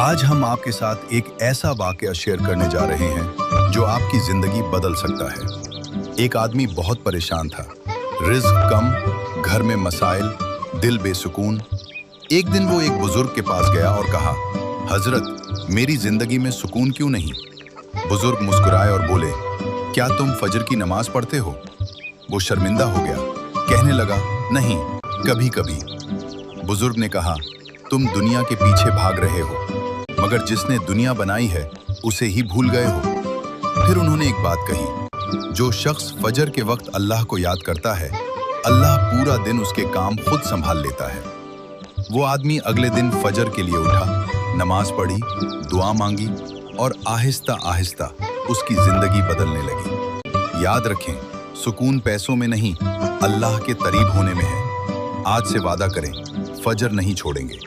आज हम आपके साथ एक ऐसा वाकया शेयर करने जा रहे हैं जो आपकी जिंदगी बदल सकता है। एक आदमी बहुत परेशान था, रिज्क कम, घर में मसाइल, दिल बेसुकून। एक दिन वो एक बुजुर्ग के पास गया और कहा, हजरत, मेरी जिंदगी में सुकून क्यों नहीं? बुजुर्ग मुस्कुराए और बोले, क्या तुम फजर की नमाज पढ़ते हो? वो शर्मिंदा हो गया, कहने लगा, नहीं, कभी कभी। बुजुर्ग ने कहा, तुम दुनिया के पीछे भाग रहे हो, मगर जिसने दुनिया बनाई है उसे ही भूल गए हो। फिर उन्होंने एक बात कही, जो शख्स फजर के वक्त अल्लाह को याद करता है, अल्लाह पूरा दिन उसके काम खुद संभाल लेता है। वो आदमी अगले दिन फजर के लिए उठा, नमाज पढ़ी, दुआ मांगी और आहिस्ता आहिस्ता उसकी जिंदगी बदलने लगी। याद रखें, सुकून पैसों में नहीं, अल्लाह के करीब होने में है। आज से वादा करें, फजर नहीं छोड़ेंगे।